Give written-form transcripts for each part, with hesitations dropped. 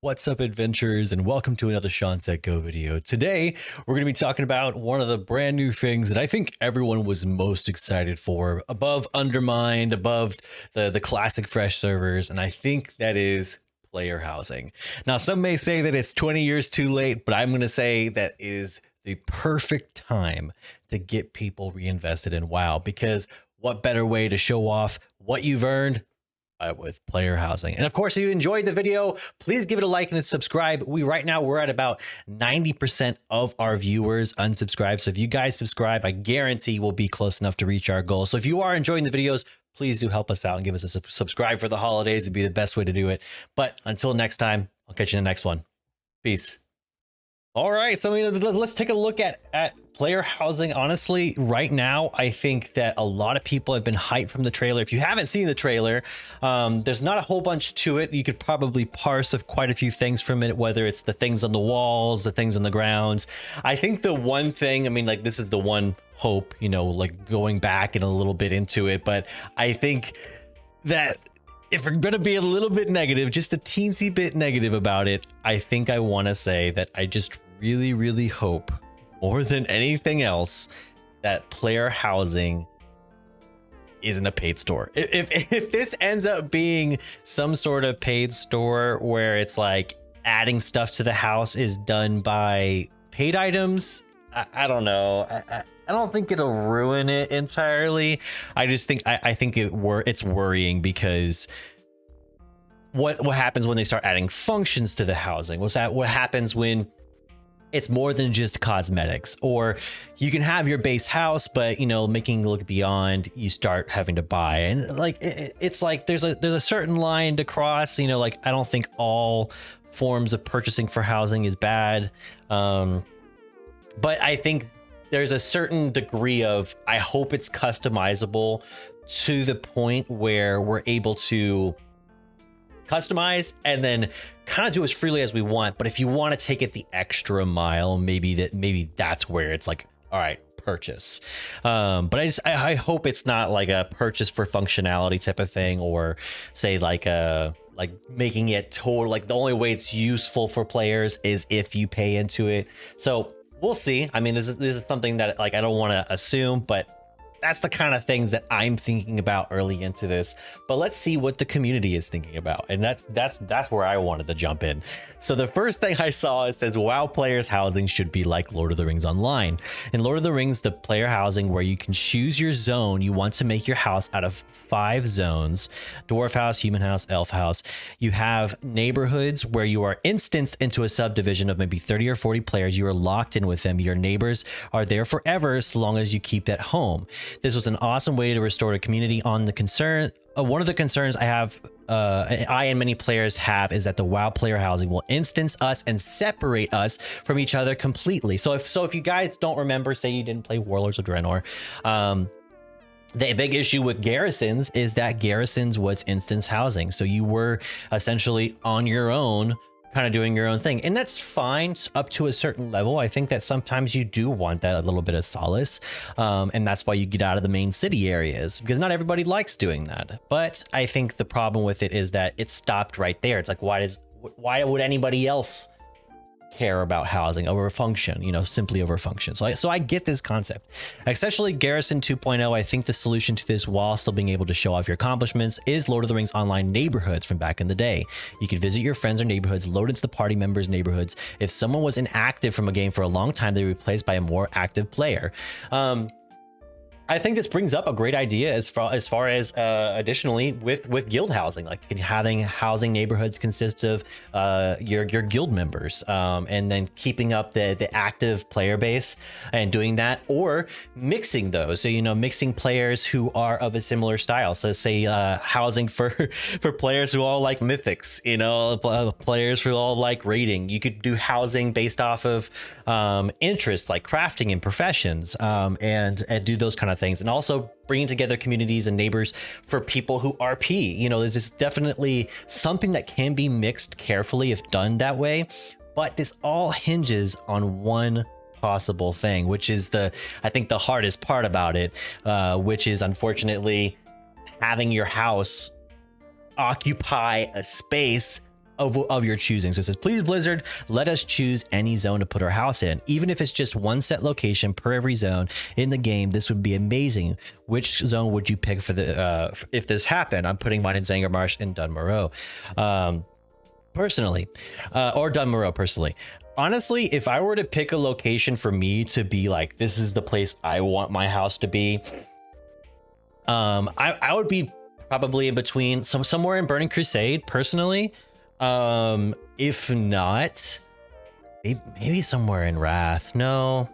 What's up, adventurers, and welcome to another ShawnSetGO video. Today, we're going to be talking about one of the brand new things that I think everyone was most excited for, above Undermined, above the classic fresh servers, and I think that is player housing. Now, some may say that it's 20 years too late, but I'm going to say that is the perfect time to get people reinvested in WoW, because what better way to show off what you've earned with player housing. And of course, if you enjoyed the video, please give it a like and subscribe. We're at about 90% of our viewers unsubscribed. So if you guys subscribe, I guarantee we'll be close enough to reach our goal. So if you are enjoying the videos, please do help us out and give us a subscribe for the holidays. It'd be the best way to do it. But until next time, I'll catch you in the next one. Peace. All right, so let's take a look at player housing. Honestly, right now, I think that a lot of people have been hyped from the trailer. If you haven't seen the trailer, there's not a whole bunch to it. You could probably parse of quite a few things from it, whether it's the things on the walls, the things on the grounds. I think the one thing, I mean, like, this is the one hope, you know, like going back and a little bit into it, but I think that if we're going to be a little bit negative, just a teensy bit negative about it, I think I want to say that I just really hope, more than anything else, that player housing isn't a paid store. If this ends up being some sort of paid store where it's like adding stuff to the house is done by paid items, I don't know. I don't think it'll ruin it entirely. I just think I think it's worrying, because what happens when they start adding functions to the housing? What happens when it's more than just cosmetics? Or you can have your base house, but, you know, making it look beyond, you start having to buy. And like it's like there's a certain line to cross. You know, like, I don't think all forms of purchasing for housing is bad, but I think there's a certain degree of, I hope it's customizable to the point where we're able to customize and then kind of do as freely as we want. But if you want to take it the extra mile, maybe that's where it's like, all right, purchase. But I hope it's not like a purchase for functionality type of thing, or say like making it total, like the only way it's useful for players is if you pay into it. So we'll see. I mean, this is something that, like, I don't want to assume, but that's the kind of things that I'm thinking about early into this. But let's see what the community is thinking about, and that's where I wanted to jump in. So the first thing I saw, it says WoW players housing should be like Lord of the Rings Online. In Lord of the Rings, the player housing, where you can choose your zone you want to make your house out of 5 zones: dwarf house, human house, elf house. You have neighborhoods where you are instanced into a subdivision of maybe 30 or 40 players. You are locked in with them. Your neighbors are there forever, so long as you keep that home. This was an awesome way to restore the community. On the concern, one of the concerns I have, I and many players have, is that the WoW player housing will instance us and separate us from each other completely. So if you guys don't remember, say you didn't play Warlords of Draenor, the big issue with Garrisons is that Garrisons was instance housing. So you were essentially on your own, kind of doing your own thing, and that's fine up to a certain level. I think that sometimes you do want that a little bit of solace, and that's why you get out of the main city areas, because not everybody likes doing that. But I think the problem with it is that it stopped right there. It's like, why would anybody else care about housing over a function, you know, simply over a function? So I get this concept. Essentially, Garrison 2.0, I think the solution to this, while still being able to show off your accomplishments, is Lord of the Rings Online neighborhoods from back in the day. You could visit your friends or neighborhoods, load into the party members' neighborhoods. If someone was inactive from a game for a long time, they were replaced by a more active player. I think this brings up a great idea as far as additionally with guild housing, like having housing neighborhoods consist of your guild members, and then keeping up the active player base and doing that, or mixing those. So, you know, mixing players who are of a similar style. So say housing for players who all like mythics, you know, players who all like raiding. You could do housing based off of interest, like crafting and professions, and do those kind of things. And also bringing together communities and neighbors for people who RP. You know, this is definitely something that can be mixed carefully if done that way. But this all hinges on one possible thing, which is I think the hardest part about it, which is unfortunately having your house occupy a space of your choosing. So it says, please Blizzard, let us choose any zone to put our house in. Even if it's just one set location per every zone in the game, this would be amazing. Which zone would you pick for the if this happened? I'm putting mine in Zangarmarsh and Dunmoreau personally, or Dunmoreau personally. Honestly, if I were to pick a location for me to be like, this is the place I want my house to be, I would be probably in between somewhere in Burning Crusade personally. If not, maybe somewhere in Wrath. No,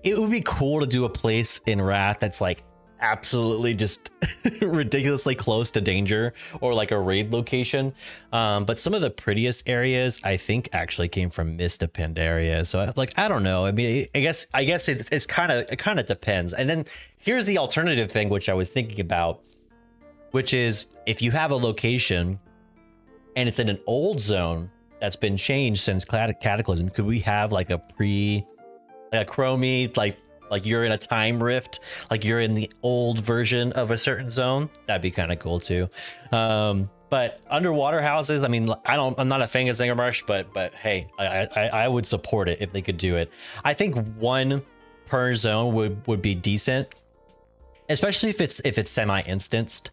it would be cool to do a place in Wrath that's like absolutely just ridiculously close to danger, or like a raid location. But some of the prettiest areas I think actually came from Mist of Pandaria. So I don't know. I mean, I guess it kind of depends. And then here's the alternative thing, which I was thinking about, which is if you have a location and it's in an old zone that's been changed since Cataclysm, could we have like a chromie, like you're in a time rift, like you're in the old version of a certain zone? That'd be kind of cool too. But underwater houses, I mean, I'm not a fan of Zangarmarsh, but hey, I would support it if they could do it. I think one per zone would be decent, especially if it's semi-instanced.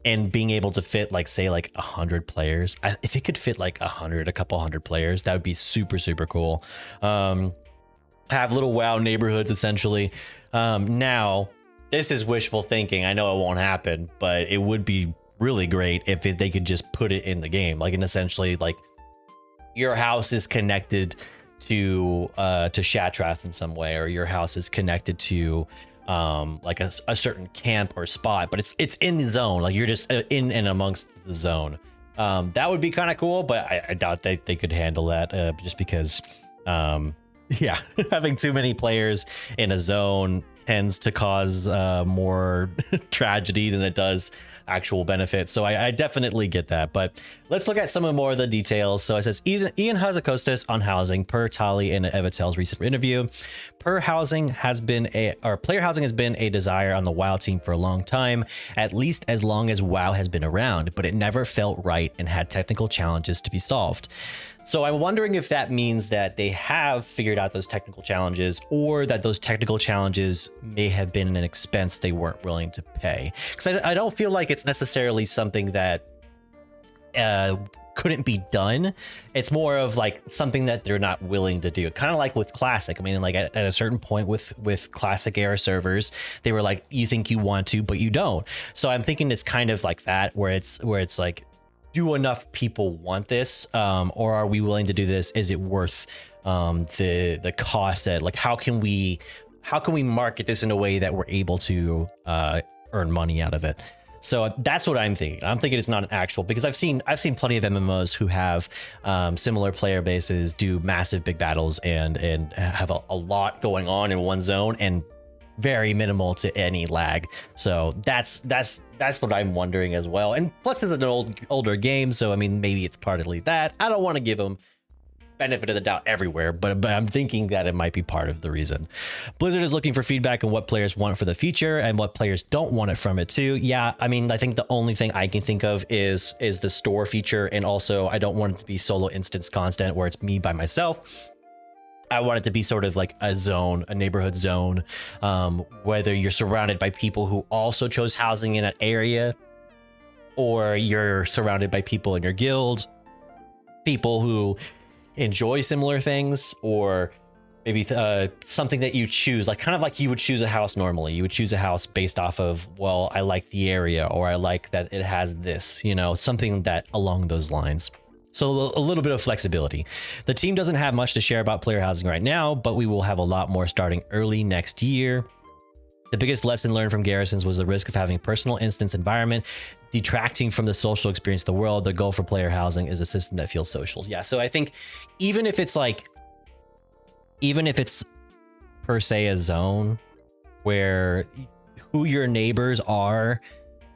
And being able to fit like, say, like 100 players. If it could fit like a couple hundred players, that would be super, super cool. Have little WoW neighborhoods essentially. Now, this is wishful thinking. I know it won't happen, but it would be really great if they could just put it in the game. Like, and essentially like your house is connected to Shatrath in some way, or your house is connected to like a certain camp or spot, but it's in the zone. Like you're just in and amongst the zone. That would be kind of cool, but I doubt they could handle that, just because yeah, having too many players in a zone tends to cause more tragedy than it does actual benefit. So I definitely get that, but let's look at some more of the details. So it says Ian Hazakostas on housing per Tali in Evatel's recent interview. Player housing has been a desire on the WoW team for a long time, at least as long as WoW has been around, but it never felt right and had technical challenges to be solved. So I'm wondering if that means that they have figured out those technical challenges, or that those technical challenges may have been an expense they weren't willing to pay. Because I don't feel like it's necessarily something that couldn't be done. It's more of like something that they're not willing to do. Kind of like with Classic. I mean, like at a certain point with Classic era servers, they were like, you think you want to, but you don't. So I'm thinking it's kind of like that, where it's like, do enough people want this, or are we willing to do this? Is it worth the cost? That, like, how can we market this in a way that we're able to earn money out of it? So that's what I'm thinking. I'm thinking it's not an actual, because I've seen plenty of MMOs who have similar player bases, do massive big battles, and have a lot going on in one zone and very minimal to any lag. So that's what I'm wondering as well. And plus, it's an older game, so I mean, maybe it's partly that. I don't want to give them benefit of the doubt everywhere, but I'm thinking that it might be part of the reason. Blizzard is looking for feedback on what players want for the future and what players don't want it from it too. Yeah, I mean, I think the only thing I can think of is the store feature, and also I don't want it to be solo instance content where it's me by myself. I want it to be sort of like a zone, a neighborhood zone, whether you're surrounded by people who also chose housing in an area, or you're surrounded by people in your guild, people who enjoy similar things, or maybe something that you choose, like kind of like you would choose a house normally. You would choose a house based off of, well, I like the area, or I like that it has this, you know, something that along those lines. So a little bit of flexibility. The team doesn't have much to share about player housing right now, but we will have a lot more starting early next year. The biggest lesson learned from Garrisons was the risk of having a personal instance environment detracting from the social experience of the world. The goal for player housing is a system that feels social. Yeah, so I think even if it's per se a zone where who your neighbors are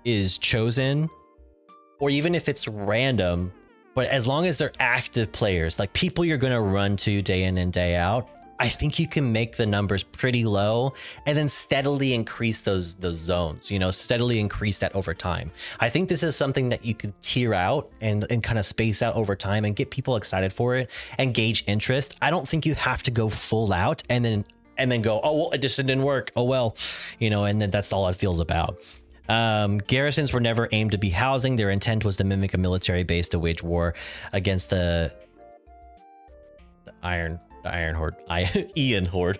is chosen, or even if it's random, but as long as they're active players, like people you're going to run to day in and day out, I think you can make the numbers pretty low and then steadily increase those zones, you know, steadily increase that over time. I think this is something that you could tier out and kind of space out over time and get people excited for it and gauge interest. I don't think you have to go full out and then go, oh, well, it just didn't work. Oh, well, you know, and then that's all it feels about. Garrisons were never aimed to be housing. Their intent was to mimic a military base to wage war against the Iron Horde, Ian Horde.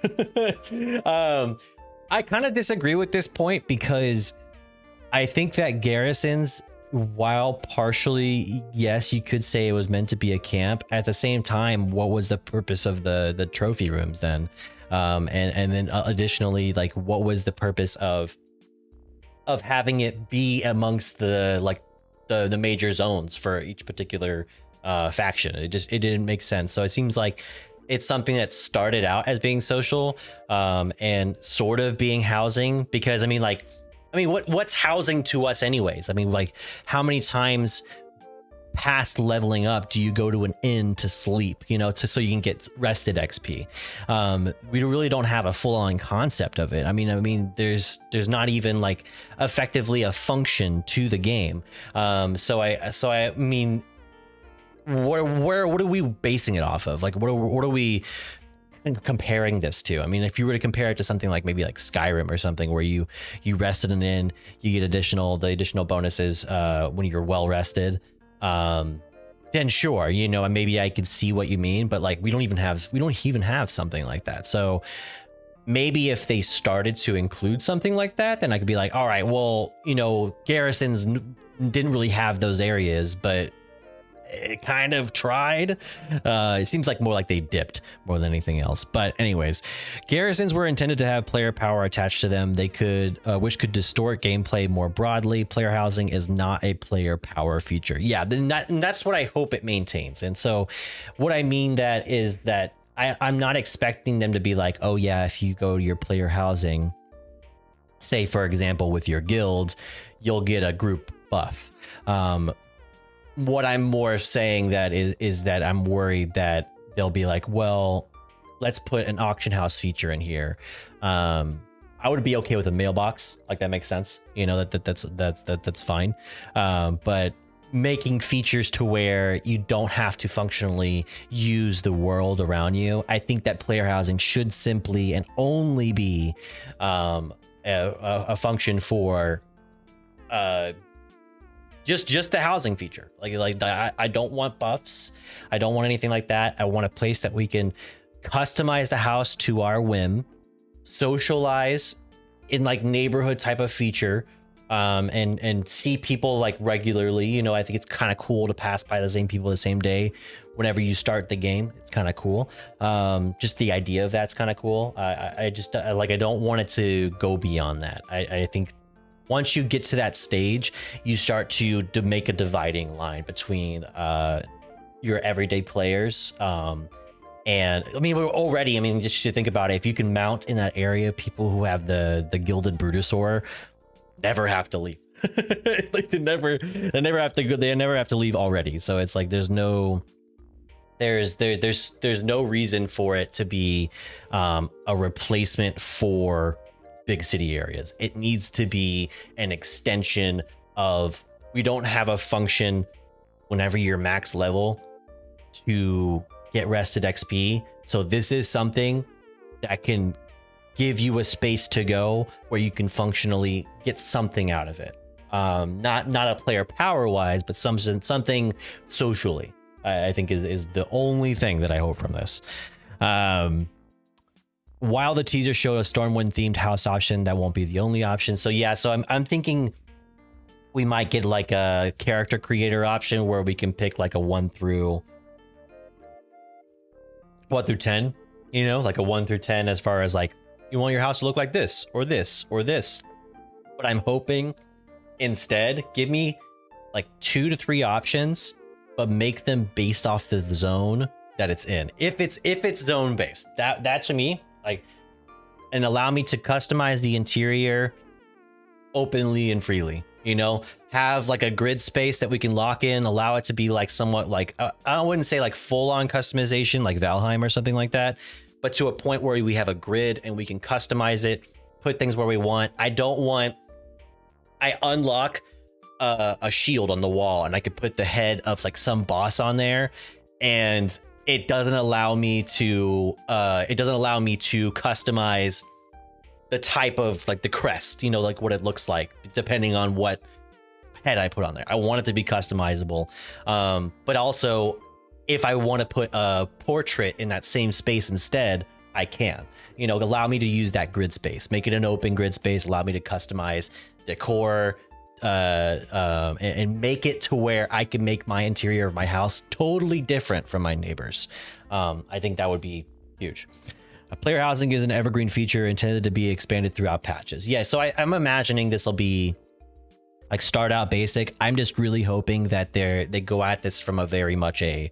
I kind of disagree with this point because I think that Garrisons, while partially, yes, you could say it was meant to be a camp, at the same time, what was the purpose of the trophy rooms then? And then additionally, like, what was the purpose of having it be amongst the major zones for each particular faction? It didn't make sense. So it seems like it's something that started out as being social and sort of being housing, because I mean, what's housing to us anyways? I mean, like, how many times past leveling up do you go to an inn to sleep, you know, so you can get rested XP? We really don't have a full-on concept of it. I mean there's not even like effectively a function to the game. So I mean, what are we basing it off of? Like, what are we comparing this to? I mean, if you were to compare it to something like maybe like Skyrim or something, where you rested an inn, you get the additional bonuses when you're well rested, then sure, you know, and maybe I could see what you mean, but like we don't even have something like that. So maybe if they started to include something like that, then I could be like, all right, well, you know, Garrisons didn't really have those areas, but it kind of tried. It seems like more like they dipped more than anything else. But anyways, Garrisons were intended to have player power attached to them. They could, which could distort gameplay more broadly. Player housing is not a player power feature. Yeah, and that's what I hope it maintains. And so what I mean that is that I'm not expecting them to be like, oh yeah, if you go to your player housing, say for example with your guild, you'll get a group buff. What I'm more saying that is that I'm worried that they'll be like, well, let's put an auction house feature in here. I would be okay with a mailbox, like that makes sense. You know, that's fine. But making features to where you don't have to functionally use the world around you, I think that player housing should simply and only be a function for just the housing feature. Like I don't want buffs. I don't want anything like that. I want a place that we can customize the house to our whim, socialize in like neighborhood type of feature, and see people like regularly. You know, I think it's kind of cool to pass by the same people the same day whenever you start the game. It's kind of cool. Just the idea of that's kind of cool. I don't want it to go beyond that. I think once you get to that stage, you start to make a dividing line between your everyday players. And I mean, we're already, I mean, just to think about it, if you can mount in that area, people who have the gilded Brutosaur never have to leave. Like they never have to go. They never have to leave already. So it's like there's no reason for it to be a replacement for big city areas. It needs to be an extension of, we don't have a function whenever you're max level to get rested XP. So this is something that can give you a space to go where you can functionally get something out of it. Not a player power wise, but something socially, I think is the only thing that I hope from this. While the teaser showed a Stormwind themed house option, that won't be the only option. So yeah, so I'm thinking we might get like a character creator option where we can pick like a 1 through 10, you know, like a 1 through 10 as far as like, you want your house to look like this or this or this. But I'm hoping instead give me like 2 to 3 options, but make them based off the zone that it's in. If it's zone based, that to me, like, and allow me to customize the interior openly and freely, you know, have like a grid space that we can lock in, allow it to be like somewhat like, I wouldn't say like full on customization like Valheim or something like that, but to a point where we have a grid and we can customize it, put things where we want. I unlock a shield on the wall and I could put the head of like some boss on there, and it doesn't allow me to customize the type of like the crest, you know, like what it looks like depending on what head I put on there. I want it to be customizable, but also if I want to put a portrait in that same space instead, I can, you know, allow me to use that grid space, make it an open grid space, allow me to customize decor, and make it to where I can make my interior of my house totally different from my neighbors. I think that would be huge. Player housing is an evergreen feature intended to be expanded throughout patches. Yeah, so I'm imagining this will be like start out basic. I'm just really hoping that they go at this from a very much a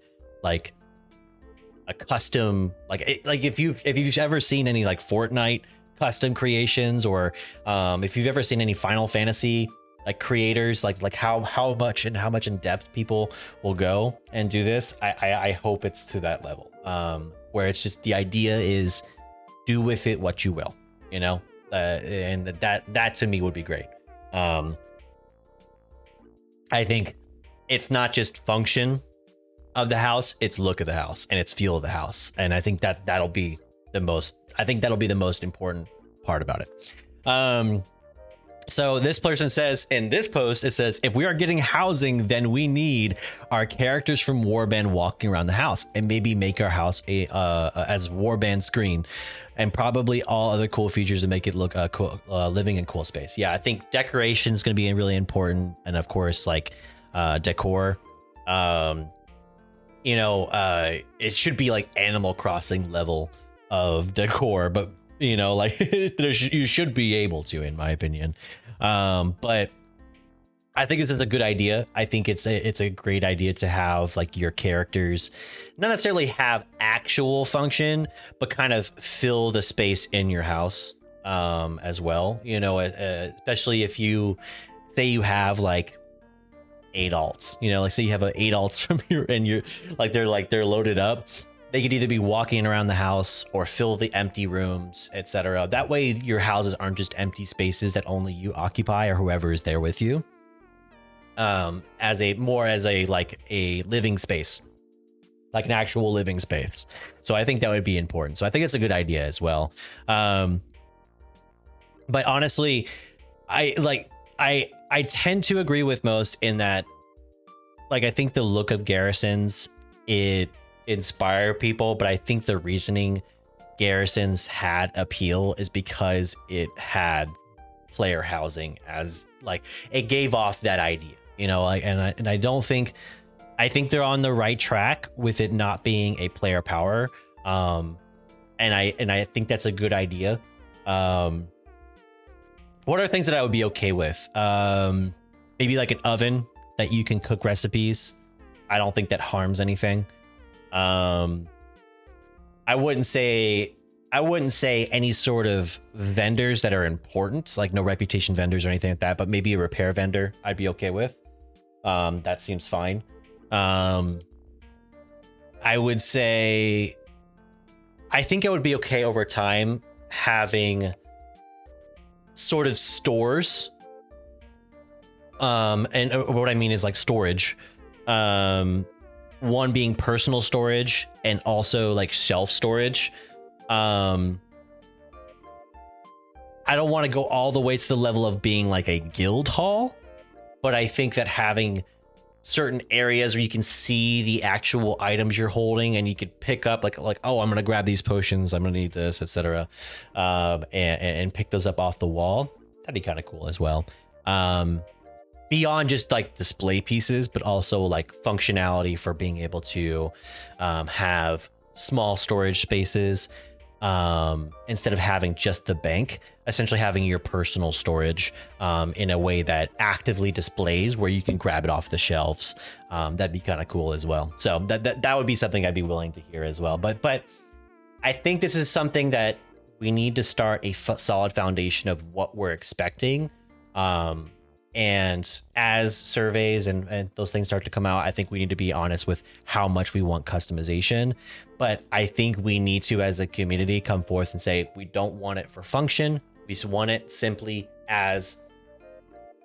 custom, like if you've ever seen any like Fortnite custom creations, or if you've ever seen any Final Fantasy like creators, like how much in depth people will go and do this. I hope it's to that level, where it's just the idea is do with it what you will, you know, and that to me would be great. I think it's not just function of the house, it's look of the house and its feel of the house, and I think that'll be the most important part about it. So this person says in this post, it says, if we are getting housing, then we need our characters from Warband walking around the house, and maybe make our house as Warband screen, and probably all other cool features to make it look cool, living in cool space. Yeah, I think decoration is going to be really important, and of course, like decor. You know, it should be like Animal Crossing level of decor, but you know, like you should be able to, in my opinion. But I think this is a good idea. I think it's a great idea to have like your characters not necessarily have actual function, but kind of fill the space in your house as well. You know, especially if you say you have like 8 alts, you know, like say you have 8 alts from your, and you're like they're loaded up. They could either be walking around the house or fill the empty rooms, etc. That way your houses aren't just empty spaces that only you occupy or whoever is there with you. As a living space, like an actual living space. So I think that would be important. So I think it's a good idea as well. But honestly, I tend to agree with most in that, like, I think the look of Garrisons, it inspire people, but I think the reasoning Garrisons had appeal is because it had player housing as like it gave off that idea, you know, like, and I don't think, I think they're on the right track with it not being a player power. And I think that's a good idea. What are things that I would be okay with? Maybe like an oven that you can cook recipes. I don't think that harms anything. I wouldn't say any sort of vendors that are important, like no reputation vendors or anything like that, but maybe a repair vendor I'd be okay with. That seems fine. I would say, I think I would be okay over time having sort of stores. And what I mean is like storage. One being personal storage and also like shelf storage. I don't want to go all the way to the level of being like a guild hall, but I think that having certain areas where you can see the actual items you're holding and you could pick up like, oh, I'm going to grab these potions, I'm going to need this, etc. And pick those up off the wall. That'd be kind of cool as well. Beyond just like display pieces, but also like functionality for being able to have small storage spaces instead of having just the bank, essentially having your personal storage in a way that actively displays where you can grab it off the shelves. That'd be kind of cool as well. So that would be something I'd be willing to hear as well. But I think this is something that we need to start a solid foundation of what we're expecting. And as surveys and those things start to come out, I think we need to be honest with how much we want customization. But I think we need to, as a community, come forth and say, we don't want it for function. We just want it simply as,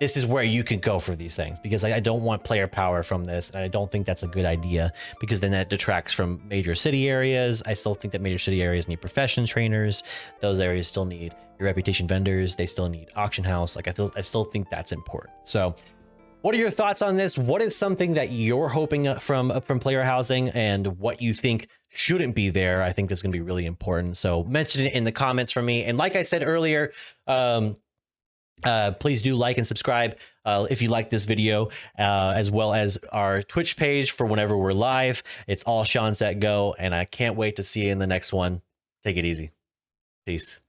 this is where you can go for these things, because I don't want player power from this. And I don't think that's a good idea, because then that detracts from major city areas. I still think that major city areas need profession trainers. Those areas still need your reputation vendors. They still need auction house. Like I still think that's important. So what are your thoughts on this? What is something that you're hoping from player housing, and what you think shouldn't be there? I think that's going to be really important. So mention it in the comments for me. And like I said earlier, please do like and subscribe if you like this video, as well as our Twitch page for whenever we're live. It's all ShawnSetGO, and I can't wait to see you in the next one. Take it easy. Peace.